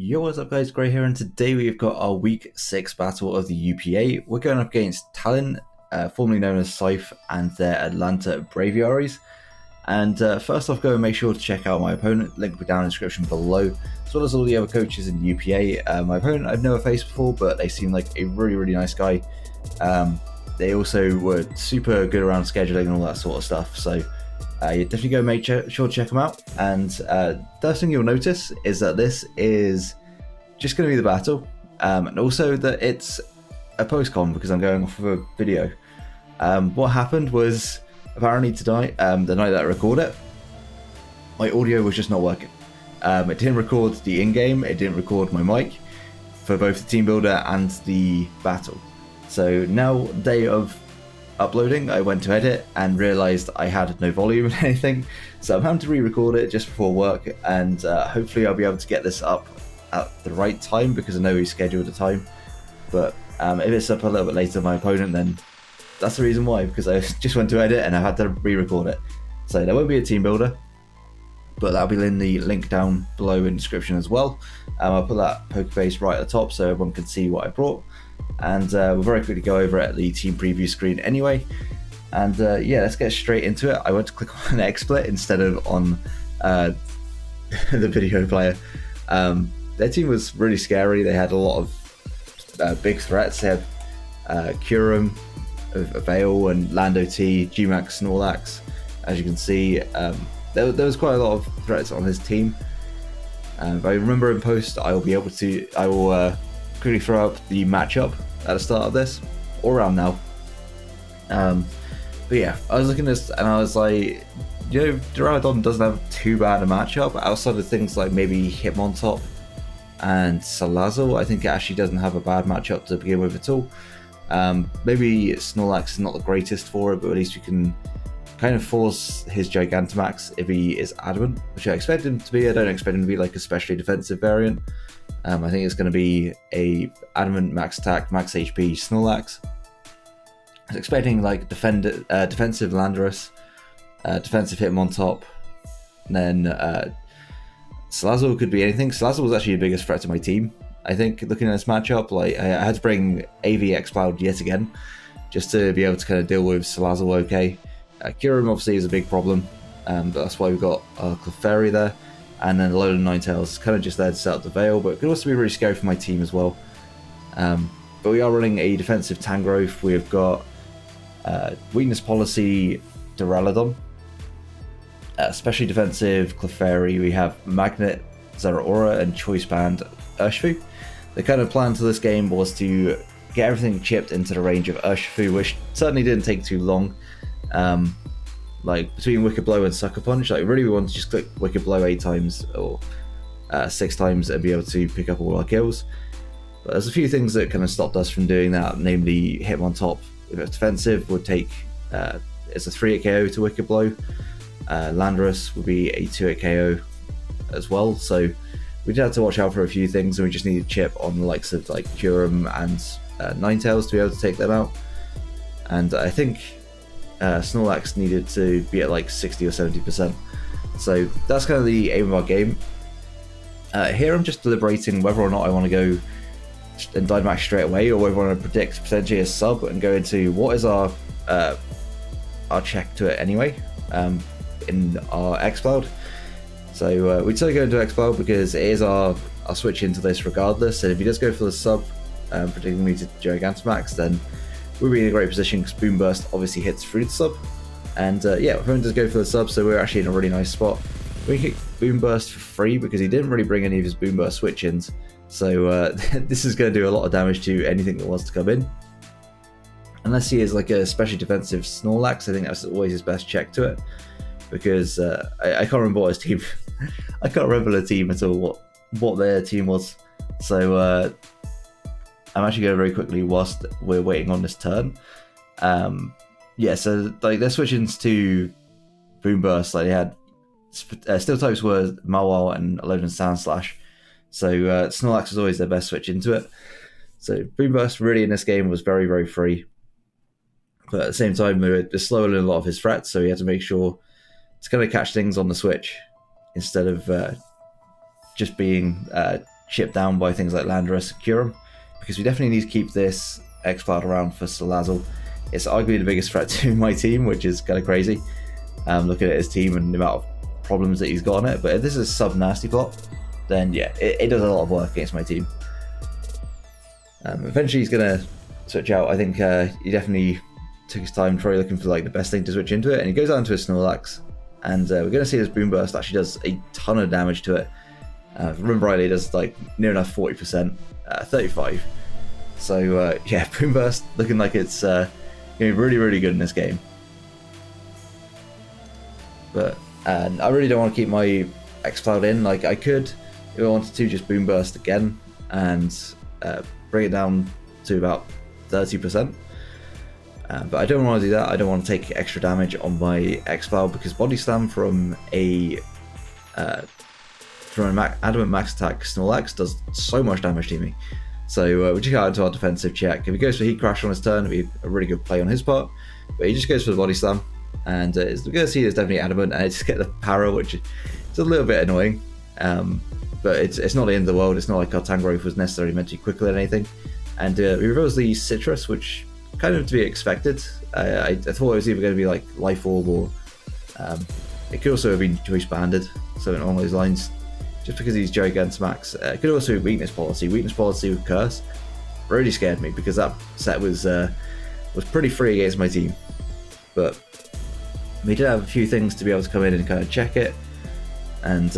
Yo, what's up guys, Gray here, and today we've got our week 6 battle of the UPA. We're going up against Talon, formerly known as Scythe, and their Atlanta Braviaries. And first off, go and make sure to check out my opponent, link will be down in the description below, as well as all the other coaches in the UPA. My opponent I've never faced before, but they seem like a really nice guy. They also were super good around scheduling and all that sort of stuff, so you definitely go make sure to check them out. And first thing you'll notice is that this is just going to be the battle, and also that it's a post-con because I'm going off of a video. What happened was, apparently tonight, the night that I record it, my audio was just not working. It didn't record the in-game, it didn't record my mic for both the team builder and the battle. So now, day of uploading, I went to edit and realised I had no volume or anything, so I'm having to re-record it just before work, and hopefully I'll be able to get this up at the right time because I know we scheduled a time. But if it's up a little bit later than my opponent, then that's the reason why, because I just went to edit and I had to re-record it. So there won't be a team builder, but that'll be in the link down below in the description as well. I'll put that poker face right at the top so everyone can see what I brought. And we'll very quickly go over it at the team preview screen anyway. And yeah, let's get straight into it. I went to click on XSplit instead of on the video player. Their team was really scary. They had a lot of big threats. They had Kurum, Vale, and Lando T, G-Max, Snorlax. As you can see, there was quite a lot of threats on his team. If I remember in post, I will quickly throw up the matchup at the start of this, or around now. But yeah, I was looking at this and I was like, you know, Duraludon doesn't have too bad a matchup outside of things like maybe Hitmontop and Salazzle. I think it actually doesn't have a bad matchup to begin with at all. Maybe Snorlax is not the greatest for it, but at least we can kind of force his Gigantamax if he is adamant, which I expect him to be. I don't expect him to be like a specially defensive variant. I think it's going to be a adamant max attack, max HP Snorlax. I was expecting like defensive Landorus, defensive Hitmontop, and then Salazzle could be anything. Salazzle was actually the biggest threat to my team. I think looking at this matchup, like I had to bring AV X-Cloud yet again, just to be able to kind of deal with Salazzle okay. Kyurem obviously is a big problem, but that's why we've got Clefairy there. And then a load of Ninetales, kind of just there to set up the Veil, but it could also be really scary for my team as well. But we are running a defensive Tangrowth. We've got weakness policy Duraludon, especially defensive Clefairy. We have Magnet, Zeraora, and Choice Band Urshifu. The kind of plan to this game was to get everything chipped into the range of Urshifu, which certainly didn't take too long. Like between Wicked Blow and Sucker Punch, like really we want to just click Wicked Blow 8 times or 6 times and be able to pick up all our kills. But there's a few things that kind of stopped us from doing that, namely Hitmontop, if it's defensive, would take it's a 3-hit KO to Wicked Blow. Landorus would be a 2-hit KO as well, so we did have to watch out for a few things, and we just needed chip on the likes of like Kurum and Ninetales to be able to take them out. And I think Snorlax needed to be at like 60 or 70%. So that's kind of the aim of our game. Here I'm just deliberating whether or not I want to go and Dynamax straight away, or whether I want to predict potentially a sub and go into what is our check to it anyway in our X-Cloud. So we decided to go into X-Cloud because it is our switch into this regardless, and if he does go for the sub, predicting me to Gigantamax, then we'll be in a great position because Boom Burst obviously hits through the sub. And yeah, we're going to go for the sub, so we're actually in a really nice spot. We hit Boom Burst for free because he didn't really bring any of his Boom Burst switch-ins. So this is going to do a lot of damage to anything that wants to come in. Unless he is like a specially defensive Snorlax, I think that's always his best check to it. Because I can't remember what his team... I can't remember the team at all, what their team was. So I'm actually going very quickly whilst we're waiting on this turn. Yeah, so like their switch-ins to Boom Burst, like they had steel types were Mawile and Alolan Sandslash. So Snorlax was always their best switch into it. So Boom Burst really in this game was very free. But at the same time, we were slowing a lot of his threats, so he had to make sure to kind of catch things on the switch instead of just being chipped down by things like Landorus and Curum, because we definitely need to keep this X-Cloud around for Salazzle. It's arguably the biggest threat to my team, which is kind of crazy, looking at his team and the amount of problems that he's got on it. But if this is a sub-nasty plot, then yeah, it does a lot of work against my team. Eventually he's going to switch out. I think he definitely took his time probably looking for like the best thing to switch into it, and he goes out into a Snorlax, and we're going to see this Boom Burst actually does a ton of damage to it. Remember rightly, it does like near enough 40%, 35. So yeah, Boom Burst looking like it's going to be really, really good in this game. But I really don't want to keep my X-Cloud in. Like, I could, if I wanted to, just Boom Burst again and bring it down to about 30%. But I don't want to do that. I don't want to take extra damage on my X-Cloud, because Body Slam from an Adamant Max Attack Snorlax does so much damage to me. So we just got into our defensive check. If he goes for Heat Crash on his turn, it'd be a really good play on his part. But he just goes for the Body Slam, and we're going to see it's definitely Adamant, and I just get the Para, which is a little bit annoying. But it's not the end of the world. It's not like our Tangrowth was necessarily meant to be quicker than anything. And we reveals the Citrus, which kind of to be expected. I thought it was either going to be like Life Orb, or it could also have been Choice Banded, something along those lines, just because he's Gigantamax. It could also be Weakness Policy. Weakness Policy with Curse really scared me, because that set was pretty free against my team. But we did have a few things to be able to come in and kind of check it, and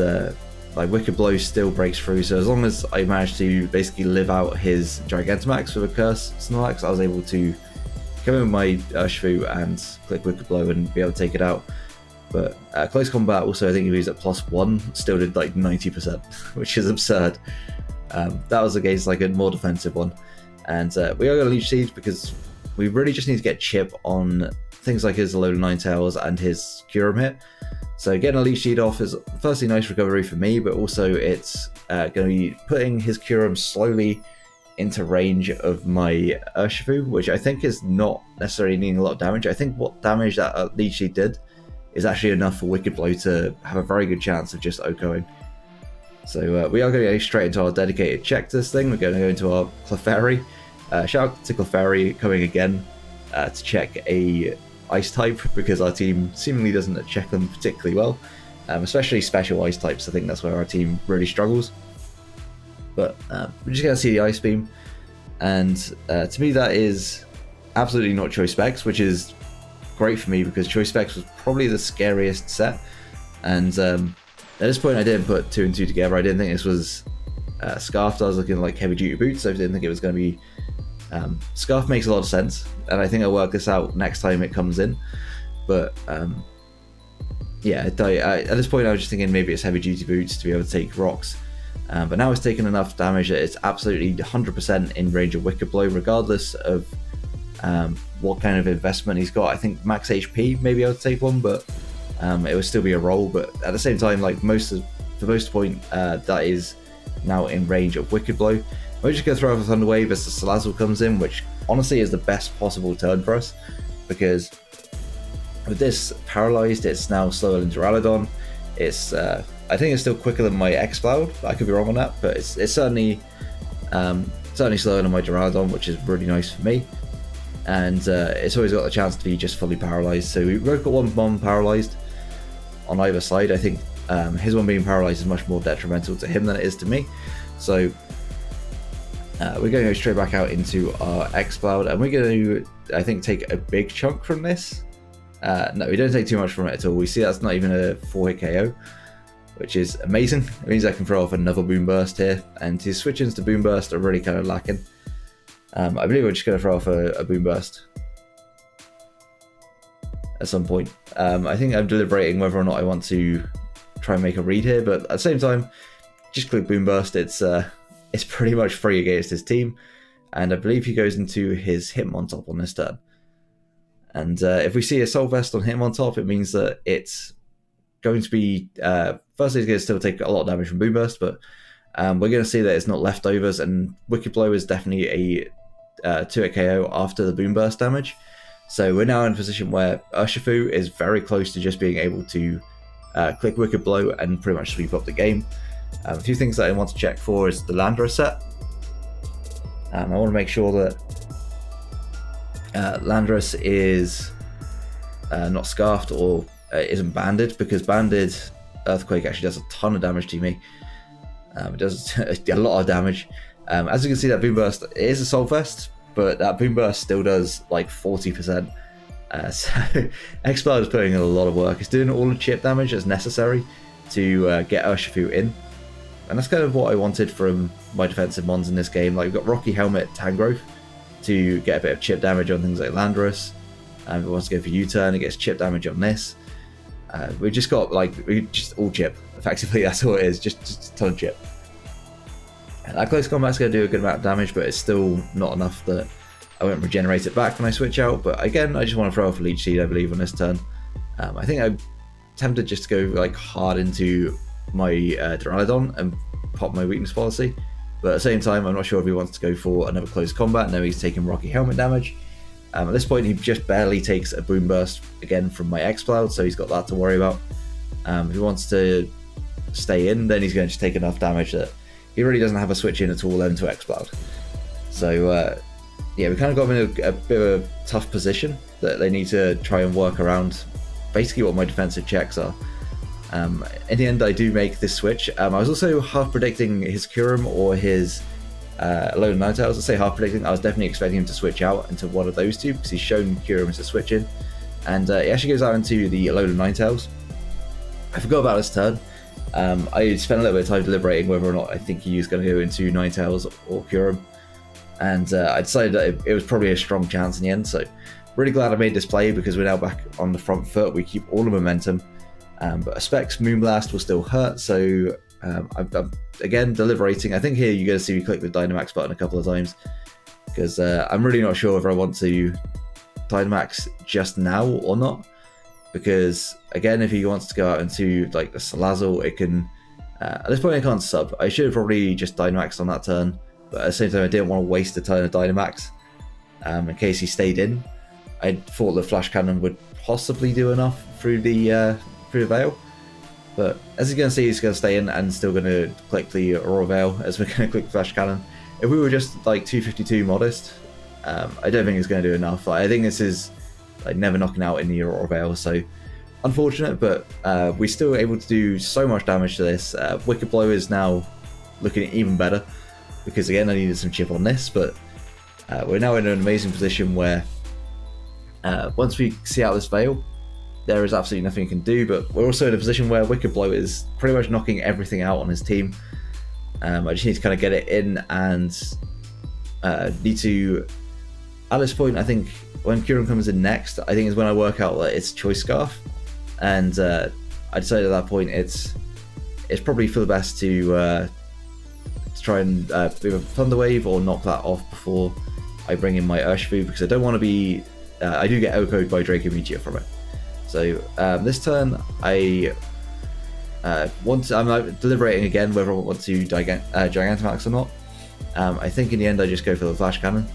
like Wicked Blow still breaks through, so as long as I managed to basically live out his Gigantamax with a Curse Snorlax, I was able to come in with my Urshifu and click Wicked Blow and be able to take it out. But Close Combat also, I think if he was at +1, still did like 90%, which is absurd. That was against like a more defensive one. And we are going to Leech Seed, because we really just need to get Chip on things like his Alolan Ninetales and his Curum hit. So getting a Leech Seed off is firstly nice recovery for me, but also it's going to be putting his Curum slowly into range of my Urshifu, which I think is not necessarily needing a lot of damage. I think what damage that Leech Seed did is actually enough for Wicked Blow to have a very good chance of just OHKOing. So we are going to go straight into our dedicated check to this thing. We're going to go into our Clefairy. Shout out to Clefairy coming again to check a Ice type, because our team seemingly doesn't check them particularly well, especially special Ice types. I think that's where our team really struggles. But we're just going to see the Ice Beam, and to me that is absolutely not Choice Specs, which is great for me, because Choice Specs was probably the scariest set, and at this point I didn't put 2 and 2 together. I didn't think this was Scarf. I was looking like Heavy Duty Boots, so I didn't think it was going to be Scarf. Makes a lot of sense, and I think I'll work this out next time it comes in. But yeah, at this point I was just thinking maybe it's Heavy Duty Boots to be able to take rocks, but now it's taken enough damage that it's absolutely 100% in range of Wicked Blow, regardless of what kind of investment he's got. I think max HP maybe able to take one, but it would still be a roll. But at the same time, like for most point, that is now in range of Wicked Blow. We're just going to throw off a Thunder Wave as the Salazzle comes in, which honestly is the best possible turn for us, because with this Paralyzed, it's now slower than Duraludon. It's I think it's still quicker than my X-Cloud. I could be wrong on that, but it's certainly slower than my Duraludon, which is really nice for me. And it's always got the chance to be just fully Paralyzed. So we've both got one bomb Paralyzed on either side. I think his one being Paralyzed is much more detrimental to him than it is to me. So we're going to go straight back out into our X-Cloud, and we're going to, I think, take a big chunk from this. No, we don't take too much from it at all. We see that's not even a 4-hit KO, which is amazing. It means I can throw off another Boom Burst here, and his switch-ins to Boom Burst are really kind of lacking. I believe we're just going to throw off a Boom Burst at some point. I think I'm deliberating whether or not I want to try and make a read here, but at the same time, just click Boom Burst. It's pretty much free against his team, and I believe he goes into his Hitmontop on this turn. And if we see a Soul Vest on Hitmontop, it means that it's going to be firstly it's going to still take a lot of damage from Boom Burst, but we're going to see that it's not leftovers, and Wicked Blow is definitely a 2-hit KO after the Boom Burst damage. So we're now in a position where Urshifu is very close to just being able to click Wicked Blow and pretty much sweep up the game. A few things that I want to check for is the Landra set. I want to make sure that Landorus is not scarfed or isn't banded, because banded Earthquake actually does a ton of damage to me. It does a lot of damage. As you can see, that Boom Burst is a Soul Fest, but that Boom Burst still does like 40%. So Exploud is putting in a lot of work. It's doing all the chip damage that's necessary to get Urshifu in. And that's kind of what I wanted from my defensive mons in this game. Like, we've got Rocky Helmet, Tangrowth to get a bit of chip damage on things like Landorus. If it wants to go for U-turn, it gets chip damage on this. We've just got, like, we just all chip. Effectively, that's all it is, just a ton of chip. And that close combat's going to do a good amount of damage, but it's still not enough that I won't regenerate it back when I switch out. But again, I just want to throw off a Leech Seed, I believe, on this turn. I think I'm tempted just to go like hard into my Duraludon and pop my weakness policy. But at the same time, I'm not sure if he wants to go for another close combat. Now he's taking Rocky Helmet damage. At this point, he just barely takes a Boom Burst again from my Exploud, so he's got that to worry about. If he wants to stay in, then he's going to just take enough damage that he really doesn't have a switch in at all then to Exploud. So yeah, we kind of got him in a bit of a tough position that they need to try and work around basically what my defensive checks are. In the end, I do make this switch. I was also half predicting his Kyurem or his Alolan Ninetales. I say half predicting, I was definitely expecting him to switch out into one of those two, because he's shown Kyurem as a switch in. And he actually goes out into the Alolan Ninetales. I forgot about his turn. I spent a little bit of time deliberating whether or not I think he was going to go into Ninetales or Kyurem. And I decided that it was probably a strong chance in the end. So really glad I made this play, because we're now back on the front foot. We keep all the momentum. But a Specs Moonblast will still hurt, so I'm again deliberating. I think here you're going to see me click the Dynamax button a couple of times, because I'm really not sure whether I want to Dynamax just now or not. Because again, if he wants to go out into like the Salazzle, it can. At this point, I can't sub. I should have probably just Dynamaxed on that turn, but at the same time, I didn't want to waste a turn of Dynamax in case he stayed in. I thought the Flash Cannon would possibly do enough through the Veil, but as you're going to see, he's going to stay in and still going to click the Aurora Veil as we're going to click Flash Cannon. If we were just like 252 modest, I don't think it's going to do enough. Like, I think this is like never knocking out in the Aurora Veil, so unfortunate, but we're still able to do so much damage to this. Wicked Blow is now looking even better, because again, I needed some chip on this, but we're now in an amazing position where once we see out this Veil, there is absolutely nothing he can do. But we're also in a position where Wicked Blow is pretty much knocking everything out on his team. I just need to kind of get it in, and need to, at this point, I think when Kyurem comes in next, I think is when I work out that it's Choice Scarf, and I decided at that point it's probably for the best to try and do a Thunder Wave or knock that off before I bring in my Urshifu, because I don't want to be I do get OHKO'd by Draco Meteor from it. So this turn, I'm deliberating again whether I want to Gigantamax or not. I think in the end I just go for the Flash Cannon.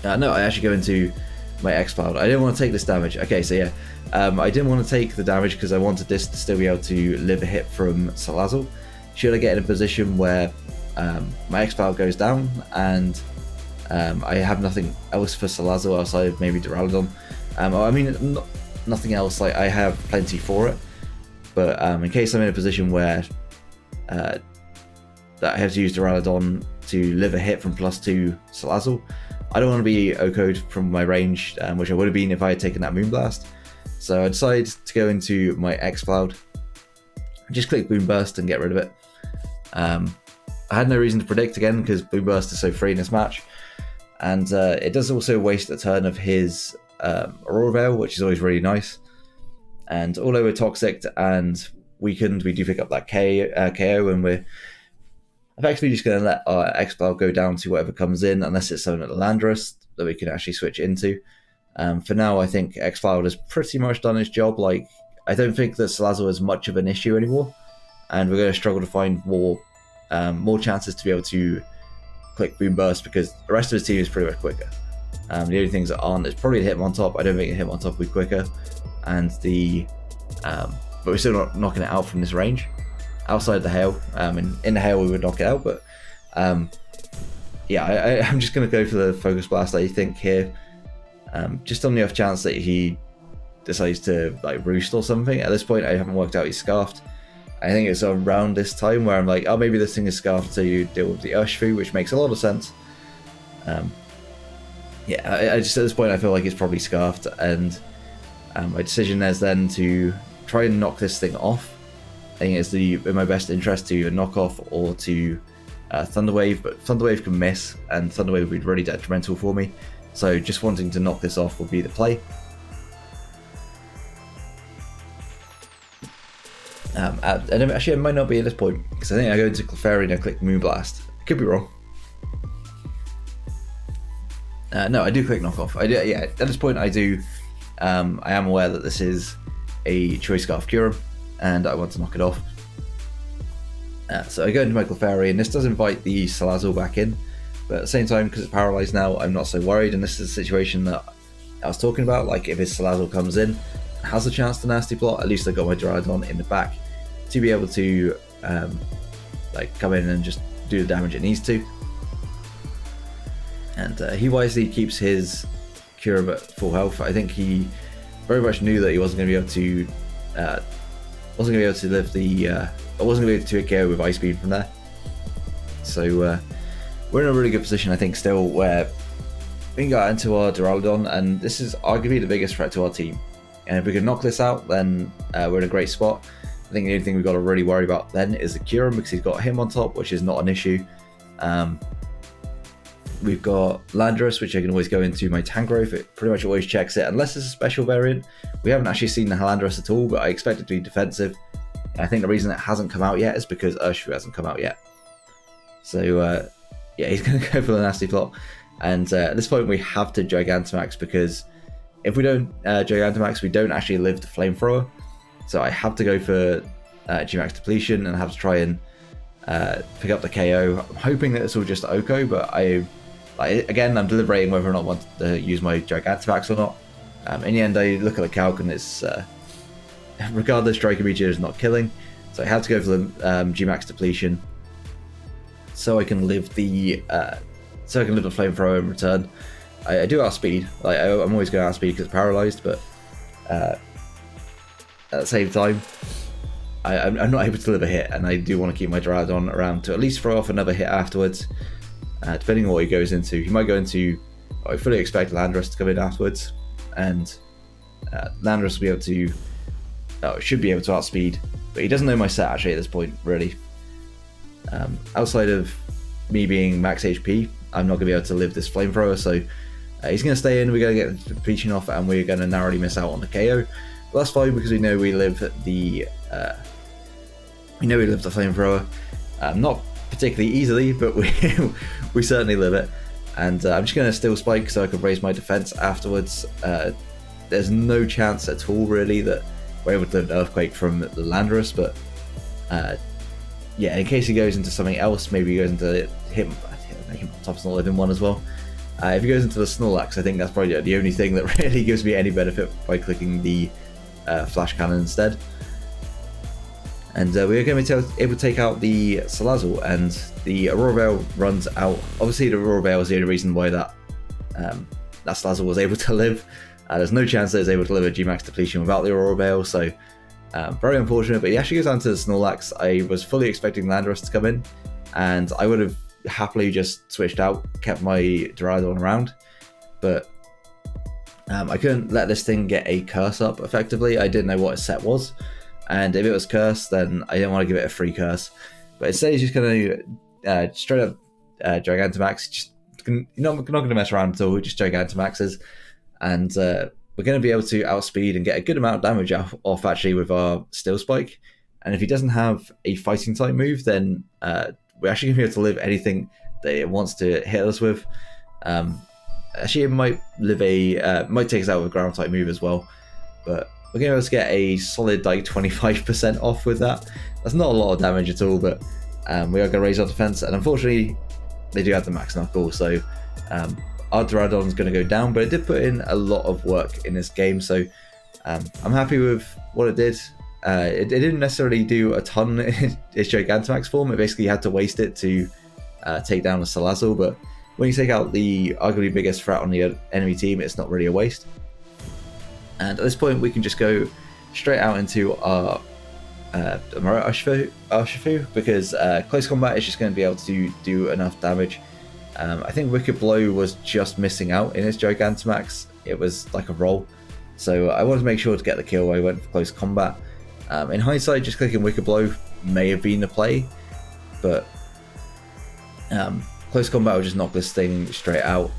No, I actually go into my Exploud. I didn't want to take this damage. Okay, so yeah, I didn't want to take the damage because I wanted this to still be able to live a hit from Salazzle. Should I get in a position where my Exploud goes down and I have nothing else for Salazzle outside of maybe Duraludon. I mean, nothing else, like I have plenty for it, but in case I'm in a position where that I have to use Duraludon to live a hit from +2 Salazzle, I don't want to be OHKO'd from my range, which I would have been if I had taken that Moonblast. So I decided to go into my Exploud, just click Boom Burst and get rid of it. I had no reason to predict again because Boom Burst is so free in this match, and it does also waste a turn of his Aurora Veil, which is always really nice. And although we're toxic and weakened, we do pick up that KO, and we're effectively just going to let our Exploud go down to whatever comes in, unless it's something at Landorus that we can actually switch into. For now, I think Exploud has pretty much done his job. Like, I don't think that Salazzle is much of an issue anymore, and we're going to struggle to find more chances to be able to click Boom Burst, because the rest of his team is pretty much quicker. The only things that aren't is probably the Hitmontop. I don't think the Hitmontop will be quicker, and but we're still not knocking it out from this range. outside the hail. In the hail we would knock it out, but yeah, I'm just going to go for the focus blast, I think, here. Just on the off chance that he decides to like roost or something. At this point I haven't worked out he's scarfed. I think it's around this time where I'm like, oh, maybe this thing is scarfed to deal with the Urshifu, which makes a lot of sense. Yeah, I just at this point I feel like it's probably scarfed, and my decision is then to try and knock this thing off. I think it's in my best interest to knock off or to Thunderwave, but Thunderwave can miss, and Thunderwave would be really detrimental for me. So just wanting to knock this off would be the play. And actually, it might not be at this point, because I think I go into Clefairy and I click Moonblast. I could be wrong. No, I do click Knockoff. I do, yeah, at this point I do. I am aware that this is a Choice Scarf Kyurem, and I want to knock it off. So I go into my Clefairy, and this does invite the Salazzle back in, but at the same time, because it's paralyzed now, I'm not so worried, and this is a situation that I was talking about. Like, if his Salazzle comes in, has a chance to Nasty Plot, at least I got my Duraludon in the back to be able to like come in and just do the damage it needs to. And he wisely keeps his Kyurem at full health. I think he very much knew that he wasn't going to be able to live the wasn't going to be able to KO with Ice Beam from there. So we're in a really good position, I think, still, where we can go into our Duraludon, and this is arguably the biggest threat to our team. And if we can knock this out, then we're in a great spot. I think the only thing we've got to really worry about then is the Kyurem, because he's got him on top, which is not an issue. We've got Landorus, which I can always go into my Tangrowth. It pretty much always checks it, unless it's a special variant. We haven't actually seen the Landorus at all, but I expect it to be defensive. I think the reason it hasn't come out yet is because Urshifu hasn't come out yet. So yeah, he's going to go for the Nasty Plot. And at this point we have to Gigantamax, because if we don't Gigantamax, we don't actually live the Flamethrower. So I have to go for Gmax Depletion and have to try and pick up the KO. I'm hoping that this will just Oko, but again, I'm deliberating whether or not I want to use my Gigantamax or not. In the end, I look at the calc, and it's regardless, Draco Meteor is not killing, so I have to go for the Gmax Depletion, so I can live the Flamethrower in return. I do outspeed. Like, I'm always going to outspeed because it's paralyzed, but at the same time, I'm not able to live a hit, and I do want to keep my Duraludon around to at least throw off another hit afterwards. Depending on what he goes into, he might go into. I fully expect Landorus to come in afterwards, and Landorus will be able to. Should be able to outspeed, but he doesn't know my set actually at this point, really. Outside of me being max HP, I'm not going to be able to live this Flamethrower, so he's going to stay in. We're going to get the Depletion off, and we're going to narrowly miss out on the KO. But that's fine, because we know we live the Flamethrower. Not particularly easily, but we certainly live it. And I'm just going to Steel Spike so I can raise my defense afterwards. There's no chance at all, really, that we're able to live an Earthquake from the Landorus, but yeah, in case he goes into something else, maybe he goes into him top's not living one as well. If he goes into the Snorlax, I think that's probably the only thing that really gives me any benefit by clicking the Flash Cannon instead. And we're going to be able to take out the Salazzle, and the Aurora Veil runs out. Obviously, the Aurora Veil is the only reason why that Salazzle was able to live. There's no chance that it's able to live a Gmax Depletion without the Aurora Veil, so very unfortunate. But he actually goes down to the Snorlax. I was fully expecting Landorus to come in, and I would have happily just switched out, kept my Duraludon around, but I couldn't let this thing get a curse up effectively. I didn't know what its set was, and if it was cursed, then I didn't want to give it a free curse. But instead, he's just going to straight up Gigantamax. You're not going to mess around at all, just Gigantamaxes. And we're going to be able to outspeed and get a good amount of damage off actually with our Steel Spike. And if he doesn't have a fighting type move, then we're actually going to be able to live anything that it wants to hit us with. Actually, it might might take us out with a ground type move as well. But we're going to be able to get a solid like 25% off with that. That's not a lot of damage at all, but we are going to raise our defense. And unfortunately, they do have the Max Knuckle, so our Duraludon is going to go down, but it did put in a lot of work in this game, so I'm happy with what it did. it didn't necessarily do a ton in its Gigantamax form. It basically had to waste it to take down a Salazzle, but when you take out the arguably biggest threat on the enemy team, it's not really a waste. And at this point, we can just go straight out into our Urshifu, because close combat is just going to be able to do enough damage. I think Wicked Blow was just missing out in his Gigantamax. It was like a roll, so I wanted to make sure to get the kill. I went for close combat. In hindsight, just clicking Wicked Blow may have been the play, but close combat will just knock this thing straight out.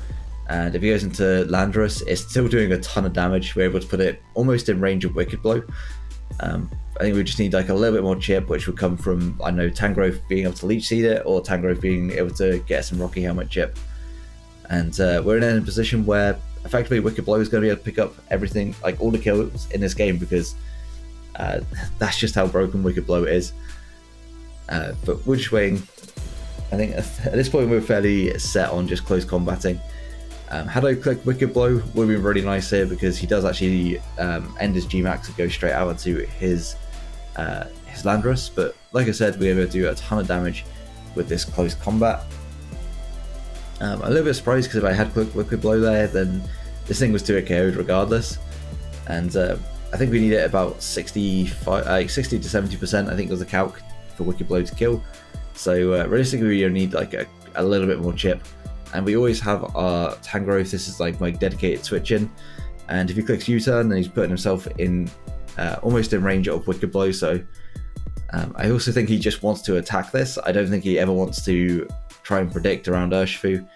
And if he goes into Landorus, it's still doing a ton of damage. We're able to put it almost in range of Wicked Blow. I think we just need like a little bit more chip, which would come from, I don't know, Tangrowth being able to Leech Seed it, or Tangrowth being able to get some Rocky Helmet chip. And we're in a position where effectively Wicked Blow is going to be able to pick up everything, like all the kills in this game, because that's just how broken Wicked Blow is. But we're just waiting. I think at this point we're fairly set on just close combating. Had I clicked Wicked Blow, would have been really nice here, because he does actually end his Gmax and go straight out into his Landorus. But like I said, we're able to do a ton of damage with this close combat. I'm a little bit surprised, because if I had clicked Wicked Blow there, then this thing was 2-hit KO'd regardless. And I think we need it about 60 to 70%, I think was the calc for Wicked Blow to kill. So realistically, we need like a little bit more chip. And we always have our Tangrowth. This is like my dedicated switch in. And if he clicks U-turn, then he's putting himself in almost in range of Wicked Blow. So I also think he just wants to attack this. I don't think he ever wants to try and predict around Urshifu.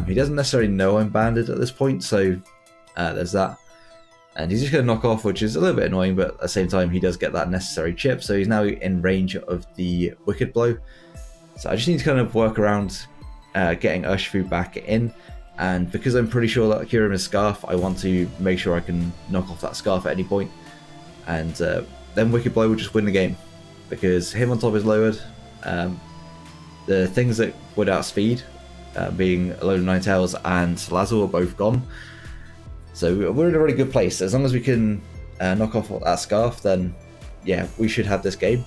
He doesn't necessarily know I'm banded at this point, so there's that. And he's just going to knock off, which is a little bit annoying, but at the same time, he does get that necessary chip. So he's now in range of the Wicked Blow. So I just need to kind of work around getting Urshifu back in. And because I'm pretty sure that Kyurem is Scarf, I want to make sure I can knock off that Scarf at any point. And then Wicked Blow will just win the game, because him on top is lowered. The things that would outspeed, being a load of Ninetales and Salazzle, are both gone. So we're in a really good place. As long as we can knock off that Scarf, then yeah, we should have this game.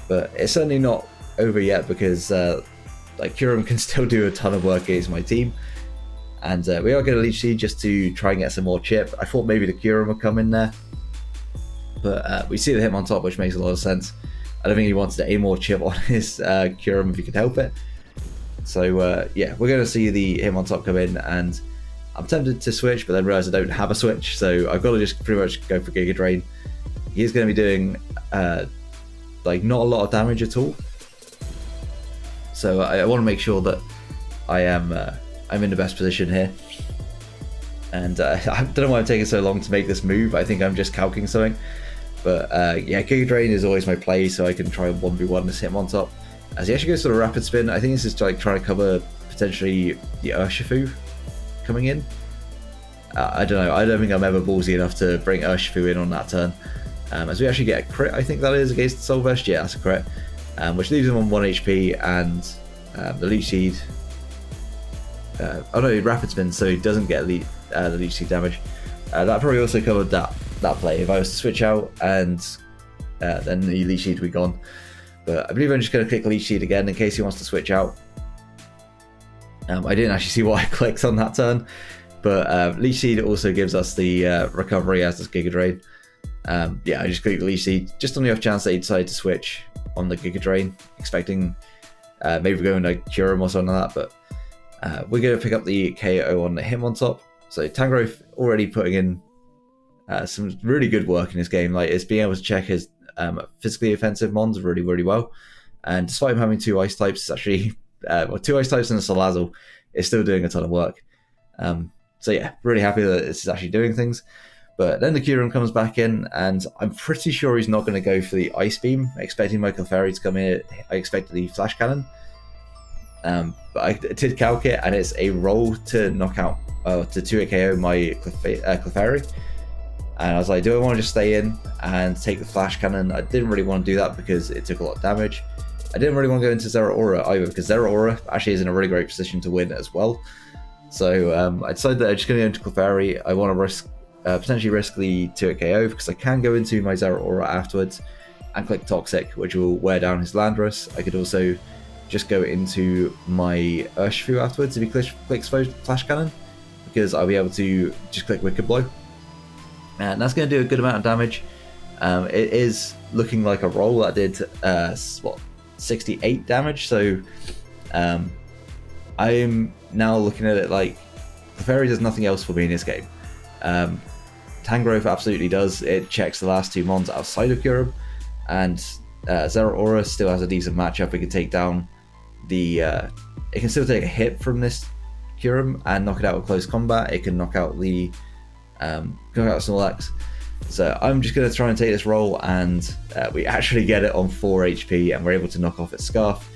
But it's certainly not over yet, because like Kyurem can still do a ton of work against my team. And we are going to Leech Seed just to try and get some more chip. I thought maybe the Kyurem would come in there, but we see the him on top, which makes a lot of sense. I don't think he wanted to aim more chip on his Kyurem if he could help it. So yeah, we're going to see the him on top come in, and I'm tempted to switch, but then realise I don't have a switch, so I've got to just pretty much go for Giga Drain. He's going to be doing like not a lot of damage at all, so I want to make sure that I'm in the best position here. And I don't know why I'm taking so long to make this move. I think I'm just calcing something. But yeah, Giga Drain is always my play, so I can try and 1v1 this him on top. As he actually goes for the Rapid Spin, I think this is like trying to cover potentially the Urshifu coming in. I don't know. I don't think I'm ever ballsy enough to bring Urshifu in on that turn. As we actually get a crit, I think that is, against the Soul Vest. Yeah, that's a crit. Which leaves him on 1 HP, and the Leech Seed... oh no, Rapid Spin, so he doesn't get the Leech Seed damage. That probably also covered that play. If I was to switch out, and then the Leech Seed would be gone. But I believe I'm just going to click Leech Seed again in case he wants to switch out. I didn't actually see what I clicked on that turn, but Leech Seed also gives us the recovery, as does Giga Drain. Yeah, I just clicked Leech Seed just on the off chance that he decided to switch on the Giga Drain, expecting maybe going to Kyurem or something like that, but we're going to pick up the KO on him on top. So Tangrowth already putting in some really good work in this game. Like, it's being able to check his physically offensive mons really, really well. And despite him having 2 ice types, it's actually 2 ice types and a Salazzle, is still doing a ton of work. So yeah, really happy that this is actually doing things. But then the Kyurem comes back in, and I'm pretty sure he's not going to go for the Ice Beam, expecting my Clefairy to come in. I expected the Flash Cannon. But I did calc it, and it's a roll to knock out, to 2-hit KO my Clefairy. And I was like, do I want to just stay in and take the Flash Cannon? I didn't really want to do that because it took a lot of damage. I didn't really want to go into Zeraora either, because Zeraora actually is in a really great position to win as well. So I decided that I'm just going to go into Clefairy. I want to risk potentially risk the 2-hit KO because I can go into my Zera Aura afterwards and click Toxic, which will wear down his Landorus. I could also just go into my Urshifu afterwards if he clicks Flash Cannon, because I'll be able to just click Wicked Blow. And that's going to do a good amount of damage. It is looking like a roll that did 68 damage, so I'm now looking at it like Clefairy does nothing else for me in this game. Tangrowth absolutely does. It checks the last 2 mons outside of Kyurem, and Zera Aura still has a decent matchup. It can take down the it can still take a hit from this Kyurem and knock it out with close combat. It can knock out the Snorlax. So I'm just going to try and take this roll, and we actually get it on 4 HP, and we're able to knock off its Scarf.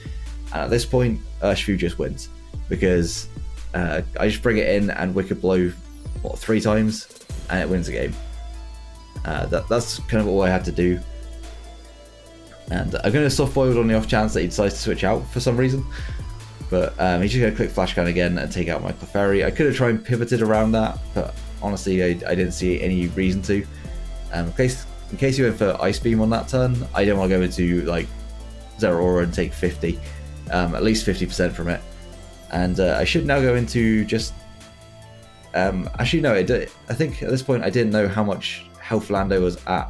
And at this point, Urshifu just wins, because I just bring it in and Wicked Blow 3 times, and it wins the game. That's kind of all I had to do. And I'm going to soft boiled on the off chance that he decides to switch out for some reason. But he's just going to click Flash Cannon again and take out my Clefairy. I could have tried and pivoted around that, but honestly, I didn't see any reason to. In case you went for Ice Beam on that turn, I don't want to go into like Zera Aura and take 50, at least 50% from it. And I should now go into just. Actually, no, I think at this point I didn't know how much health Lando was at,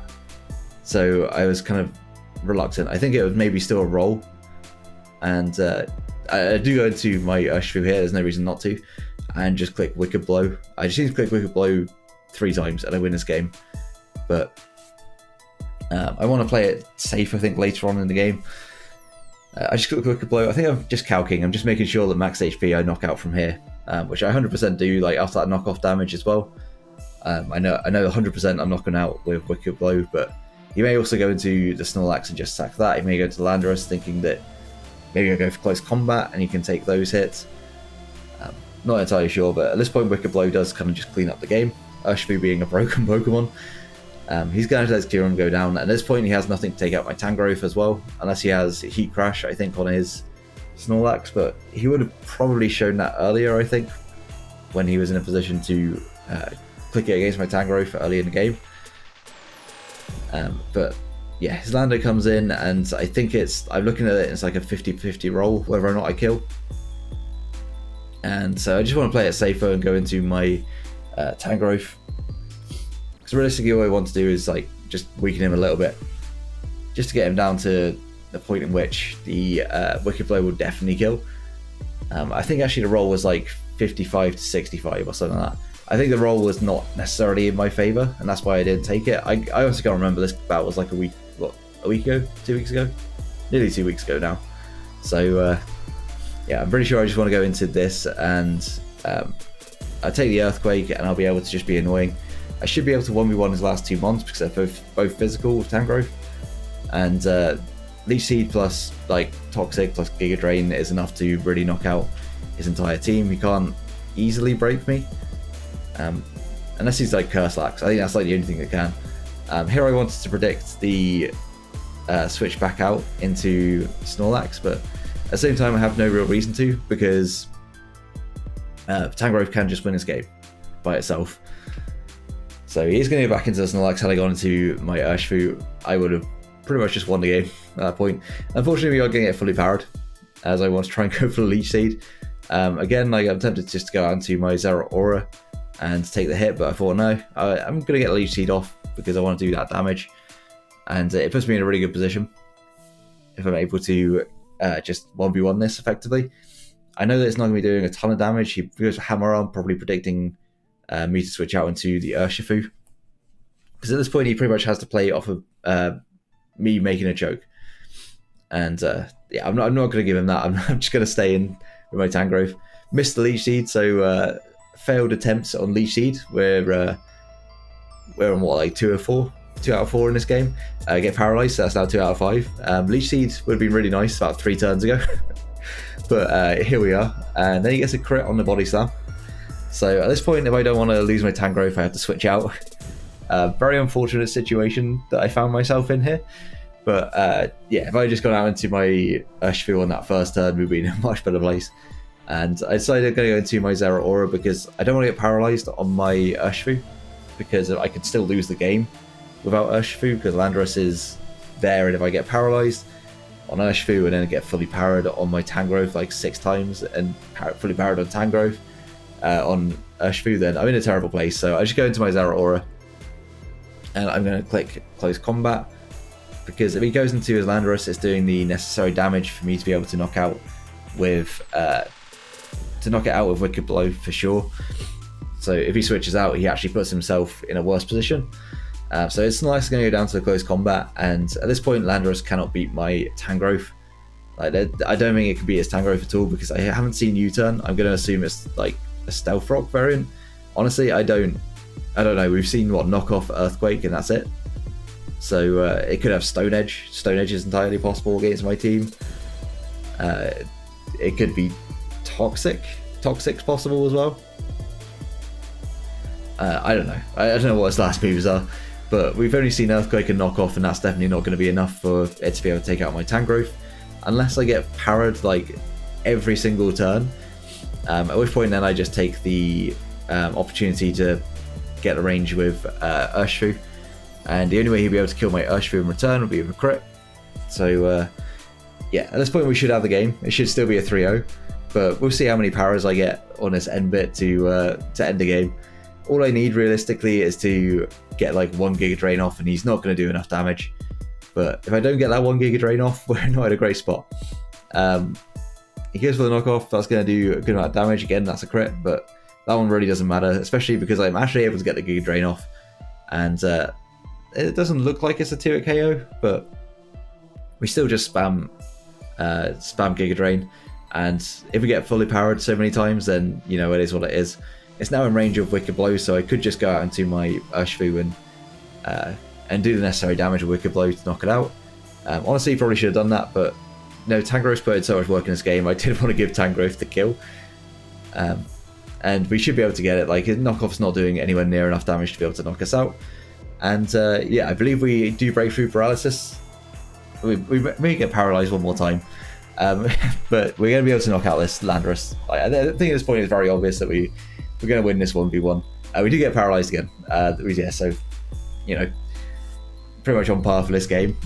so I was kind of reluctant. I think it was maybe still a roll, and I do go into my Urshifu here. There's no reason not to, and just click Wicked Blow. I just need to click Wicked Blow 3 times and I win this game. But I want to play it safe, I think, later on in the game. I just click Wicked Blow. I think I'm just calking. I'm just making sure that max HP I knock out from here, which I 100% do, like after that knockoff damage as well. I know 100% I'm knocking out with Wicked Blow, but you may also go into the Snorlax and just sack that. You may go to Landorus thinking that maybe I'll go for close combat and you can take those hits. Not entirely sure, but at this point Wicked Blow does kind of just clean up the game. Urshifu being a broken Pokemon. He's going to let his Kyurem go down. At this point he has nothing to take out my Tangrowth as well, unless he has Heat Crash, I think, on his Snorlax, but he would have probably shown that earlier, I think, when he was in a position to click it against my Tangrowth early in the game. But yeah, his Lando comes in, and I think I'm looking at it, it's like a 50-50 roll whether or not I kill. And so I just want to play it safer and go into my Tangrowth, because realistically all I want to do is like just weaken him a little bit, just to get him down to the point in which the Wicked Blow will definitely kill. I think actually the roll was like 55-65 or something like that. I think the roll was not necessarily in my favour, and that's why I didn't take it. I honestly can't remember. This battle was like a week ago? 2 weeks ago? Nearly 2 weeks ago now. So yeah, I'm pretty sure I just want to go into this, and I take the Earthquake, and I'll be able to just be annoying. I should be able to 1v1 his last 2 mons because they're both physical with Tangrowth, and Leech Seed plus like Toxic plus Giga Drain is enough to really knock out his entire team. He can't easily break me, unless he's like Curse-Lax. I think that's like the only thing that can. Here I wanted to predict the switch back out into Snorlax, but at the same time I have no real reason to, because Tangrowth can just win this game by itself. So he's going to go back into the Snorlax. Had I gone into my Urshifu, I would have pretty much just won the game at that point. Unfortunately, we are getting it fully powered, as I want to try and go for the Leech Seed. Again, like, I'm tempted just to go out into my Zera Aura and take the hit, but I thought no, I'm going to get the Leech Seed off because I want to do that damage, and it puts me in a really good position if I'm able to just 1v1 this effectively. I know that it's not going to be doing a ton of damage. He goes for Hammer Arm, probably predicting me to switch out into the Urshifu, because at this point he pretty much has to play off of me making a choke, and yeah, I'm not going to give him that. I'm just going to stay in with my Tangrowth. Missed the Leech Seed, so failed attempts on Leech Seed. We're on what, like 2 out of 4 in this game. Get paralyzed, so that's now 2 out of 5. Leech Seed would have been really nice about 3 turns ago, but here we are. And then he gets a crit on the Body Slam. So at this point, if I don't want to lose my Tangrowth, I have to switch out. Very unfortunate situation that I found myself in here. But yeah, if I had just gone out into my Urshifu on that first turn, we'd be in a much better place. And I decided I'm going to go into my Zera Aura because I don't want to get paralyzed on my Urshifu. because I could still lose the game without Urshifu, because Landorus is there, and if I get paralyzed on Urshifu and then get fully parried on my Tangrowth like 6 times and fully parried on Tangrowth on Urshifu, then I'm in a terrible place. So I just go into my Zeraora and I'm going to click close combat, because if he goes into his Landorus, it's doing the necessary damage for me to be able to knock out with it out with Wicked Blow for sure. So if he switches out, he actually puts himself in a worse position. So it's nice going to go down to close combat, and at this point Landorus cannot beat my Tangrowth. Like, I don't think it could beat his Tangrowth at all, because I haven't seen U-turn. I'm going to assume it's like a Stealth Rock variant. Honestly, I don't know. We've seen knockoff Earthquake, and that's it. So it could have Stone Edge. Stone Edge is entirely possible against my team. It could be Toxic. Toxic's possible as well. I don't know. I don't know what his last moves are, but we've only seen Earthquake and Knockoff, and that's definitely not going to be enough for it to be able to take out my Tangrowth, unless I get parried like every single turn. At which point then I just take the opportunity to get a range with Urshifu, and the only way he'll be able to kill my Urshifu in return will be with a crit. So yeah, at this point we should have the game. It should still be a 3-0, but we'll see how many powers I get on this end bit to end the game. All I need realistically is to get like 1 Giga Drain off, and he's not going to do enough damage. But if I don't get that 1 Giga Drain off, we're not in a great spot. He goes for the knockoff. That's going to do a good amount of damage. Again, that's a crit, but that one really doesn't matter, especially because I'm actually able to get the Giga Drain off. And it doesn't look like it's a 2-hit KO, but we still just spam Giga Drain. And if we get fully powered so many times, then, you know, it is what it is. It's now in range of Wicked Blow, so I could just go out into my Urshifu and do the necessary damage with Wicked Blow to knock it out. Honestly, probably should have done that, but no, Tangrowth put in so much work in this game. I did want to give Tangrowth the kill. And we should be able to get it. Like, knockoff's not doing anywhere near enough damage to be able to knock us out. And yeah, I believe we do breakthrough paralysis. We may get paralyzed one more time. But we're going to be able to knock out this Landorus. I think at this point it's very obvious that we're going to win this 1v1. We do get paralyzed again. Yeah, so, you know, pretty much on par for this game.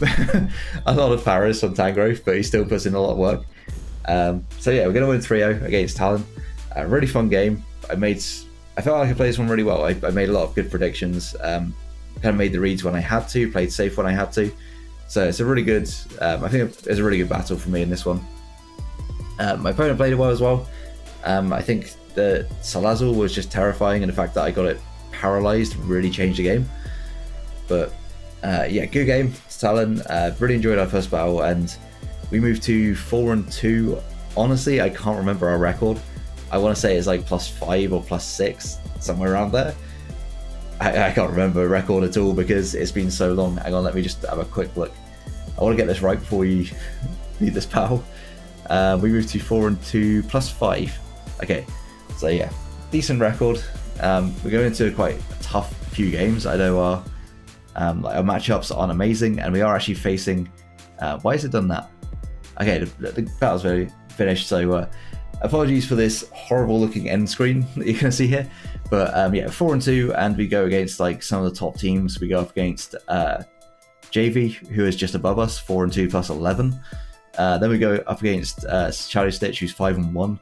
A lot of paras from Tangrowth, but he still puts in a lot of work. So yeah, we're going to win 3-0 against Talon. Really fun game. I felt like I played this one really well. I made a lot of good predictions. Kind of made the reads when I had to, played safe when I had to. So it's a really good, I think it's a really good battle for me in this one. My opponent played it well as well. I think the Salazzle was just terrifying, and the fact that I got it paralyzed really changed the game. But yeah, good game. Talon, really enjoyed our first battle, and we moved to 4-2. Honestly, I can't remember our record. I want to say it's like +5 or +6, somewhere around there. I can't remember a record at all because it's been so long. Hang on, let me just have a quick look. I want to get this right before you leave this battle. We moved to 4-2 +5. Okay, so yeah, decent record. We're going into quite a tough few games. I know our matchups aren't amazing, and we are actually facing. Why has it done that? Okay, the battle's very finished. So apologies for this horrible-looking end screen that you're going to see here. But yeah, 4-2, and we go against like some of the top teams. We go up against JV, who is just above us, 4-2 +11. Then we go up against Shadow Stitch, who's 5-1.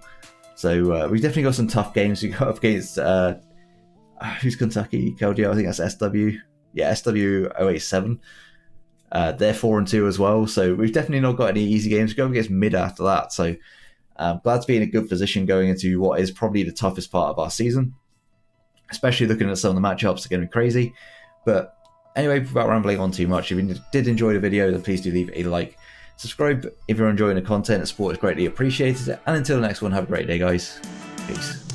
So we've definitely got some tough games. We go up against who's Kentucky Keldio? I think that's SW. Yeah, SW087. They're 4-2 as well. So we've definitely not got any easy games. We go up against mid after that. So glad to be in a good position going into what is probably the toughest part of our season. Especially looking at some of the matchups are going to be crazy. But anyway, without rambling on too much, if you did enjoy the video, then please do leave a like. Subscribe if you're enjoying the content. The support is greatly appreciated. And until the next one, have a great day, guys. Peace.